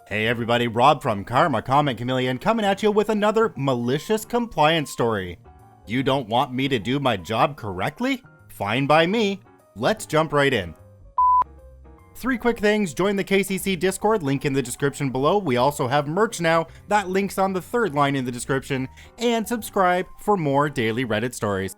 Hey everybody, Rob from Karma Comment Chameleon coming at you with another malicious compliance story. You don't want me to do my job correctly? Fine by me. Let's jump right in. 3 quick things: join the KCC Discord, link in the description below. We also have merch now, that link's on the 3rd line in the description, and subscribe for more daily Reddit stories.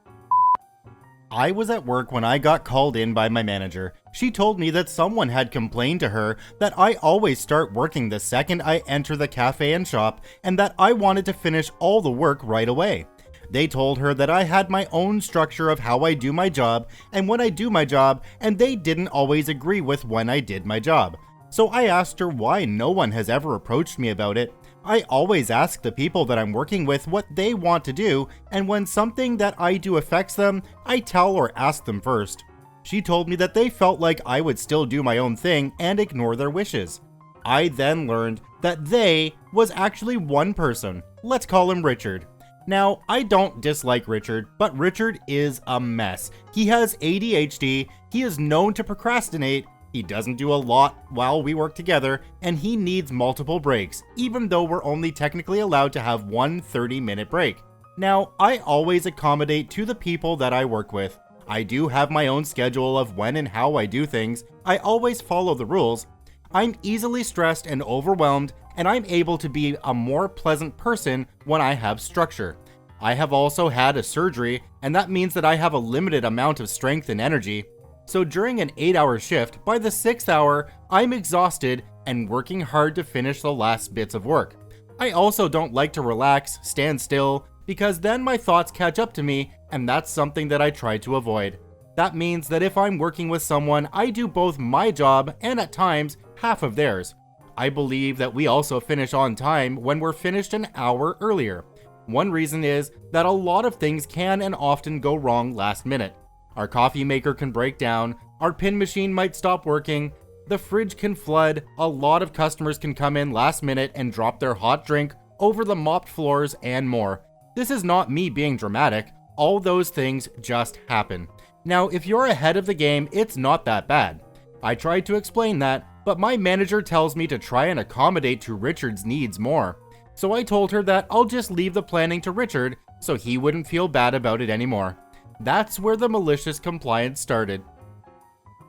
I was at work when I got called in by my manager. She told me that someone had complained to her that I always start working the second I enter the cafe and shop, and that I wanted to finish all the work right away. They told her that I had my own structure of how I do my job and when I do my job, and they didn't always agree with when I did my job. So I asked her why no one has ever approached me about it. I always ask the people that I'm working with what they want to do, and when something that I do affects them, I tell or ask them first. She told me that they felt like I would still do my own thing and ignore their wishes. I then learned that they was actually one person. Let's call him Richard. Now, I don't dislike Richard, but Richard is a mess. He has ADHD, he is known to procrastinate, he doesn't do a lot while we work together, and he needs multiple breaks, even though we're only technically allowed to have one 30-minute break. Now, I always accommodate to the people that I work with. I do have my own schedule of when and how I do things. I always follow the rules. I'm easily stressed and overwhelmed, and I'm able to be a more pleasant person when I have structure. I have also had a surgery, and that means that I have a limited amount of strength and energy. So during an 8-hour shift, by the 6th hour, I'm exhausted and working hard to finish the last bits of work. I also don't like to relax, stand still, because then my thoughts catch up to me, and that's something that I try to avoid. That means that if I'm working with someone, I do both my job and at times half of theirs. I believe that we also finish on time when we're finished an hour earlier. One reason is that a lot of things can and often go wrong last minute. Our coffee maker can break down, our pin machine might stop working, the fridge can flood, a lot of customers can come in last minute and drop their hot drink over the mopped floors, and more. This is not me being dramatic, all those things just happen. Now, if you're ahead of the game, it's not that bad. I tried to explain that, but my manager tells me to try and accommodate to Richard's needs more. So I told her that I'll just leave the planning to Richard so he wouldn't feel bad about it anymore. That's where the malicious compliance started.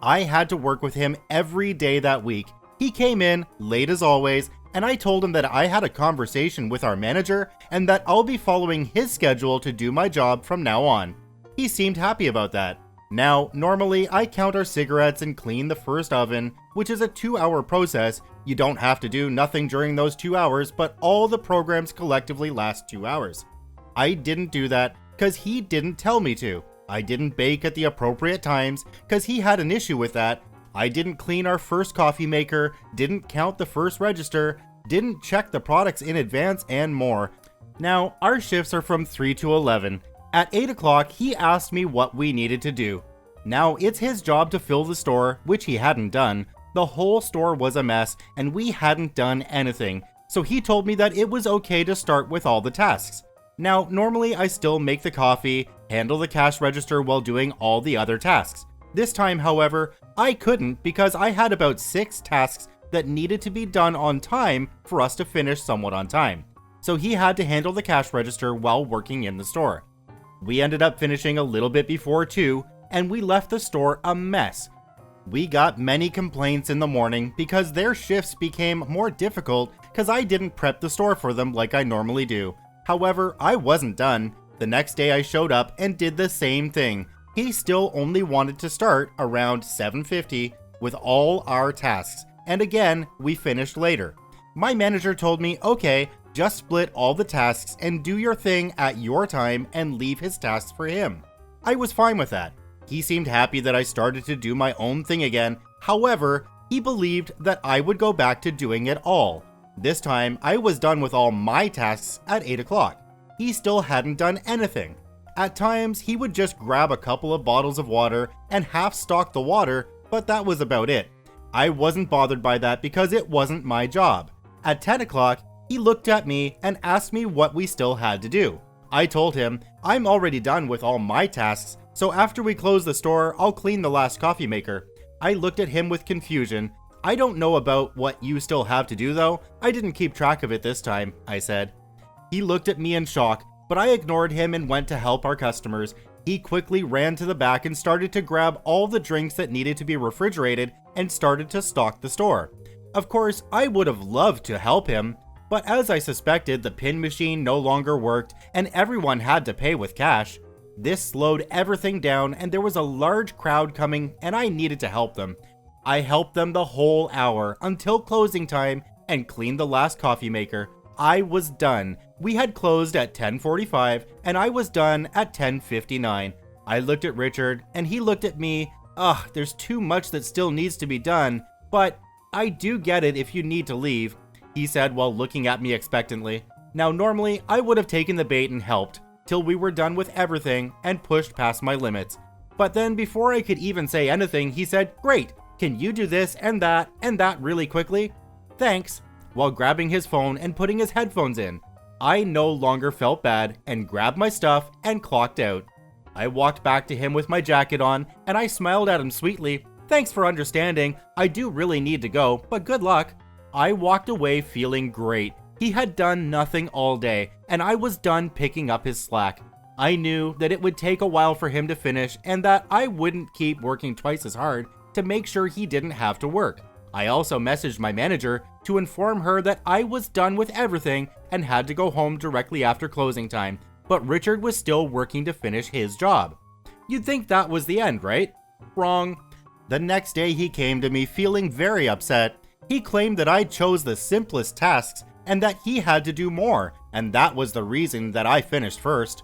I had to work with him every day that week. He came in late as always, and I told him that I had a conversation with our manager and that I'll be following his schedule to do my job from now on. He seemed happy about that. Now, normally I count our cigarettes and clean the first oven, which is a 2-hour process. You don't have to do nothing during those 2 hours, but all the programs collectively last 2 hours. I didn't do that because he didn't tell me to. I didn't bake at the appropriate times because he had an issue with that. I didn't clean our first coffee maker, didn't count the first register, didn't check the products in advance, and more. Now, our shifts are from 3 to 11. At 8 o'clock, he asked me what we needed to do. Now, it's his job to fill the store, which he hadn't done. The whole store was a mess, and we hadn't done anything. So he told me that it was okay to start with all the tasks. Now, normally I still make the coffee, handle the cash register while doing all the other tasks. This time, however, I couldn't because I had about 6 tasks that needed to be done on time for us to finish somewhat on time. So he had to handle the cash register while working in the store. We ended up finishing a little bit before 2, and we left the store a mess. We got many complaints in the morning because their shifts became more difficult because I didn't prep the store for them like I normally do. However, I wasn't done. The next day I showed up and did the same thing. He still only wanted to start around 7:50 with all our tasks, and again, we finished later. My manager told me, okay, just split all the tasks and do your thing at your time and leave his tasks for him. I was fine with that. He seemed happy that I started to do my own thing again. However, he believed that I would go back to doing it all. This time, I was done with all my tasks at 8 o'clock. He still hadn't done anything. At times, he would just grab a couple of bottles of water and half stock the water, but that was about it. I wasn't bothered by that because it wasn't my job. At 10 o'clock, he looked at me and asked me what we still had to do. I told him, I'm already done with all my tasks, so after we close the store, I'll clean the last coffee maker. I looked at him with confusion. I don't know about what you still have to do though. I didn't keep track of it this time, I said. He looked at me in shock, but I ignored him and went to help our customers. He quickly ran to the back and started to grab all the drinks that needed to be refrigerated and started to stock the store. Of course, I would have loved to help him, but as I suspected, the pin machine no longer worked and everyone had to pay with cash. This slowed everything down and there was a large crowd coming and I needed to help them. I helped them the whole hour until closing time and cleaned the last coffee maker. I was done. We had closed at 10:45 and I was done at 10:59. I looked at Richard and he looked at me. There's too much that still needs to be done, but I do get it if you need to leave, he said while looking at me expectantly. Now normally I would have taken the bait and helped till we were done with everything and pushed past my limits. But then before I could even say anything, he said, "Great, can you do this and that really quickly?" "Thanks," while grabbing his phone and putting his headphones in. I no longer felt bad and grabbed my stuff and clocked out. I walked back to him with my jacket on and I smiled at him sweetly. "Thanks for understanding. I do really need to go, but good luck." I walked away feeling great. He had done nothing all day and I was done picking up his slack. I knew that it would take a while for him to finish and that I wouldn't keep working twice as hard to make sure he didn't have to work. I also messaged my manager to inform her that I was done with everything and had to go home directly after closing time, but Richard was still working to finish his job. You'd think that was the end, right? Wrong. The next day he came to me feeling very upset. He claimed that I chose the simplest tasks and that he had to do more, and that was the reason that I finished first.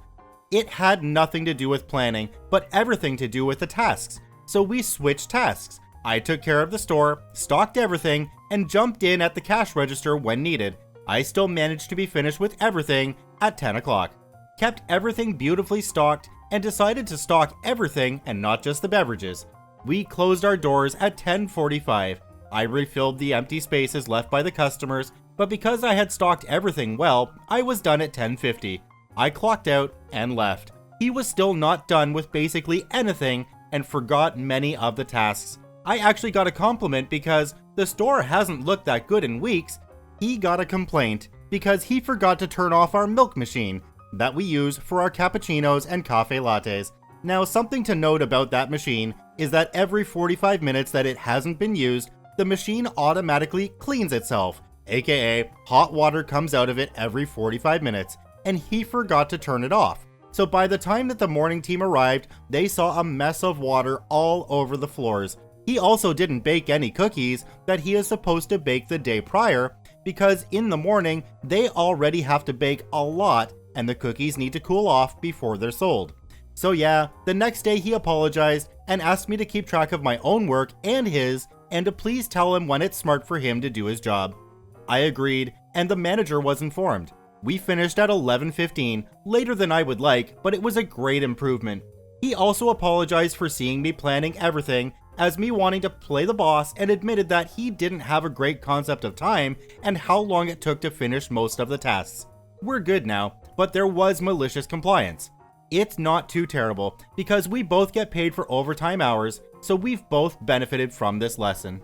It had nothing to do with planning, but everything to do with the tasks. So we switched tasks. I took care of the store, stocked everything, and jumped in at the cash register when needed. I still managed to be finished with everything at 10 o'clock. Kept everything beautifully stocked and decided to stock everything and not just the beverages. We closed our doors at 10:45. I refilled the empty spaces left by the customers, but because I had stocked everything well, I was done at 10:50. I clocked out and left. He was still not done with basically anything and forgot many of the tasks. I actually got a compliment because the store hasn't looked that good in weeks. He got a complaint because he forgot to turn off our milk machine that we use for our cappuccinos and cafe lattes. Now, something to note about that machine is that every 45 minutes that it hasn't been used, the machine automatically cleans itself, aka hot water comes out of it every 45 minutes, and he forgot to turn it off. So by the time that the morning team arrived, they saw a mess of water all over the floors. He also didn't bake any cookies that he is supposed to bake the day prior, because in the morning, they already have to bake a lot and the cookies need to cool off before they're sold. So yeah, the next day he apologized and asked me to keep track of my own work and his, and to please tell him when it's smart for him to do his job. I agreed, and the manager was informed. We finished at 11:15, later than I would like, but it was a great improvement. He also apologized for seeing me planning everything as me wanting to play the boss and admitted that he didn't have a great concept of time and how long it took to finish most of the tasks. We're good now, but there was malicious compliance. It's not too terrible because we both get paid for overtime hours, so we've both benefited from this lesson.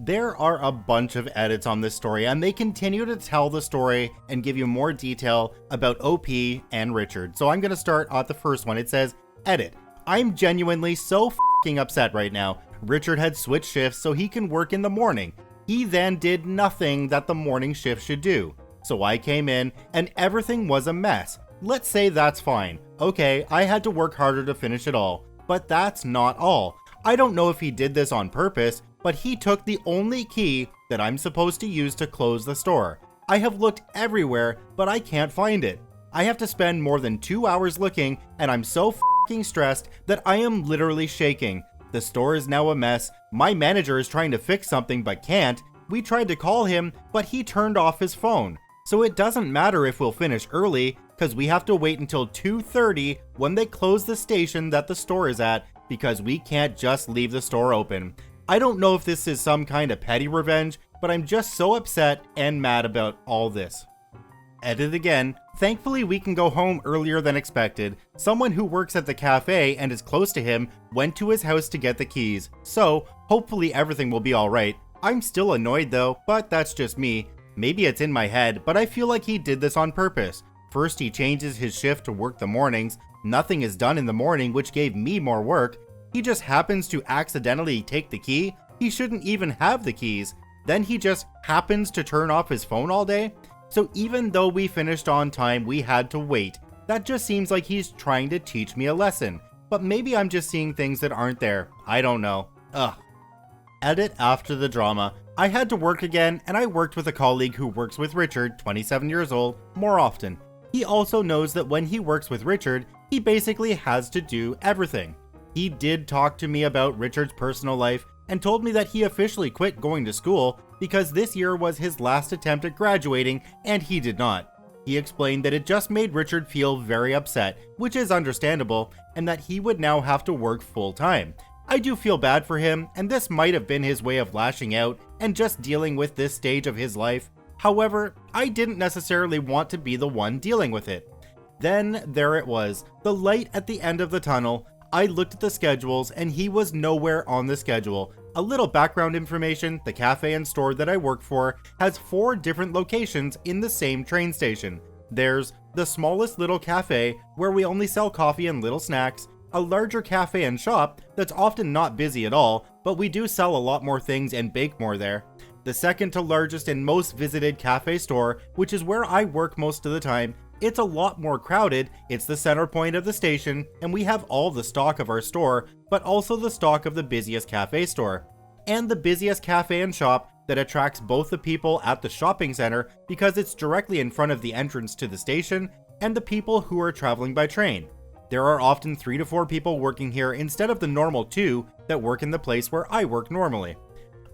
There are a bunch of edits on this story and they continue to tell the story and give you more detail about OP and Richard. So I'm going to start at the first one. It says, edit. I'm genuinely so f***ing upset right now. Richard had switched shifts so he can work in the morning. He then did nothing that the morning shift should do. So I came in and everything was a mess. Let's say that's fine. Okay, I had to work harder to finish it all, but that's not all. I don't know if he did this on purpose, but he took the only key that I'm supposed to use to close the store. I have looked everywhere, but I can't find it. I have to spend more than 2 hours looking, and I'm so f***ing stressed that I am literally shaking. The store is now a mess. My manager is trying to fix something but can't. We tried to call him, but he turned off his phone. So it doesn't matter if we'll finish early, because we have to wait until 2:30 when they close the station that the store is at, because we can't just leave the store open. I don't know if this is some kind of petty revenge, but I'm just so upset and mad about all this. Edit again. Thankfully, we can go home earlier than expected. Someone who works at the cafe and is close to him went to his house to get the keys. So, hopefully everything will be alright. I'm still annoyed though, but that's just me. Maybe it's in my head, but I feel like he did this on purpose. First, he changes his shift to work the mornings. Nothing is done in the morning, which gave me more work. He just happens to accidentally take the key. He shouldn't even have the keys. Then he just happens to turn off his phone all day. So even though we finished on time, we had to wait. That just seems like he's trying to teach me a lesson. But maybe I'm just seeing things that aren't there. I don't know. Ugh. Edit after the drama. I had to work again, and I worked with a colleague who works with Richard, 27 years old, more often. He also knows that when he works with Richard, he basically has to do everything. He did talk to me about Richard's personal life and told me that he officially quit going to school because this year was his last attempt at graduating and he did not. He explained that it just made Richard feel very upset, which is understandable, and that he would now have to work full time. I do feel bad for him, and this might have been his way of lashing out and just dealing with this stage of his life. However, I didn't necessarily want to be the one dealing with it. Then there it was, the light at the end of the tunnel. I looked at the schedules and he was nowhere on the schedule. A little background information, the cafe and store that I work for has 4 different locations in the same train station. There's the smallest little cafe where we only sell coffee and little snacks, a larger cafe and shop that's often not busy at all, but we do sell a lot more things and bake more there. The second to largest and most visited cafe store, which is where I work most of the time. It's a lot more crowded, it's the center point of the station, and we have all the stock of our store, but also the stock of the busiest cafe store. And the busiest cafe and shop that attracts both the people at the shopping center because it's directly in front of the entrance to the station, and the people who are traveling by train. There are often 3 to 4 people working here instead of the normal 2 that work in the place where I work normally.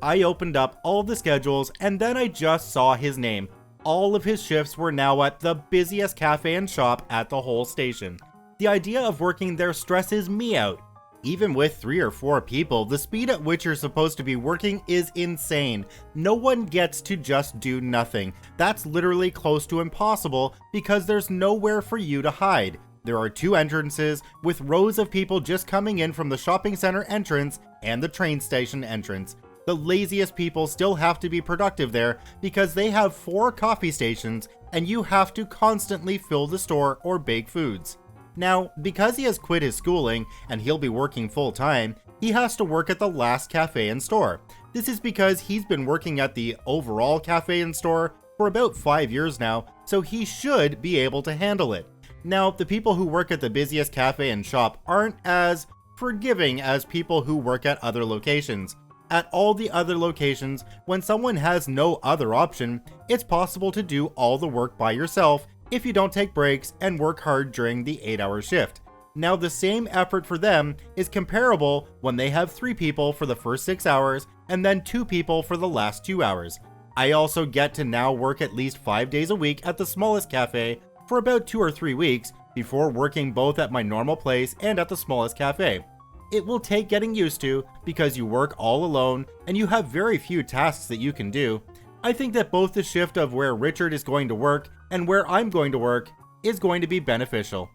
I opened up all the schedules and then I just saw his name. All of his shifts were now at the busiest cafe and shop at the whole station. The idea of working there stresses me out. Even with 3 or 4 people, the speed at which you're supposed to be working is insane. No one gets to just do nothing. That's literally close to impossible because there's nowhere for you to hide. There are 2 entrances with rows of people just coming in from the shopping center entrance and the train station entrance. The laziest people still have to be productive there because they have 4 coffee stations and you have to constantly fill the store or bake foods. Now, because he has quit his schooling and he'll be working full time, he has to work at the last cafe and store. This is because he's been working at the overall cafe and store for about 5 years now, so he should be able to handle it. Now, the people who work at the busiest cafe and shop aren't as forgiving as people who work at other locations. At all the other locations, when someone has no other option, it's possible to do all the work by yourself if you don't take breaks and work hard during the 8-hour shift. Now, the same effort for them is comparable when they have 3 people for the first 6 hours and then 2 people for the last 2 hours. I also get to now work at least 5 days a week at the smallest cafe for about 2 or 3 weeks before working both at my normal place and at the smallest cafe. It will take getting used to because you work all alone and you have very few tasks that you can do. I think that both the shift of where Richard is going to work and where I'm going to work is going to be beneficial.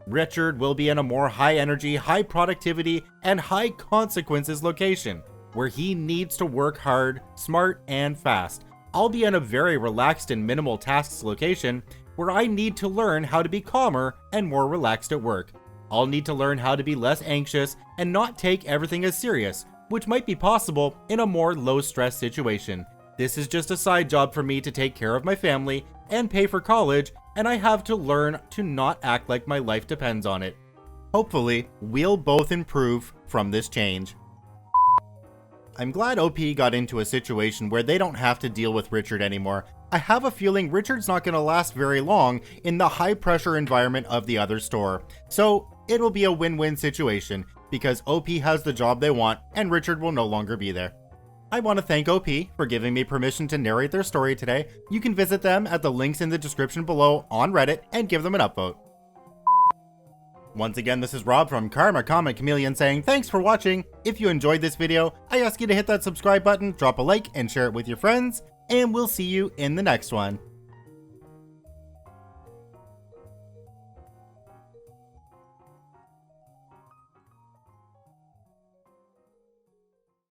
Richard will be in a more high energy, high productivity, and high consequences location where he needs to work hard, smart, and fast. I'll be in a very relaxed and minimal tasks location where I need to learn how to be calmer and more relaxed at work. I'll need to learn how to be less anxious and not take everything as serious, which might be possible in a more low-stress situation. This is just a side job for me to take care of my family and pay for college, and I have to learn to not act like my life depends on it. Hopefully, we'll both improve from this change. I'm glad OP got into a situation where they don't have to deal with Richard anymore. I have a feeling Richard's not going to last very long in the high-pressure environment of the other store. So, it'll be a win-win situation because OP has the job they want and Richard will no longer be there. I want to thank OP for giving me permission to narrate their story today. You can visit them at the links in the description below on Reddit and give them an upvote. Once again, this is Rob from Karma Comic Chameleon saying thanks for watching. If you enjoyed this video, I ask you to hit that subscribe button, drop a like, and share it with your friends, and we'll see you in the next one.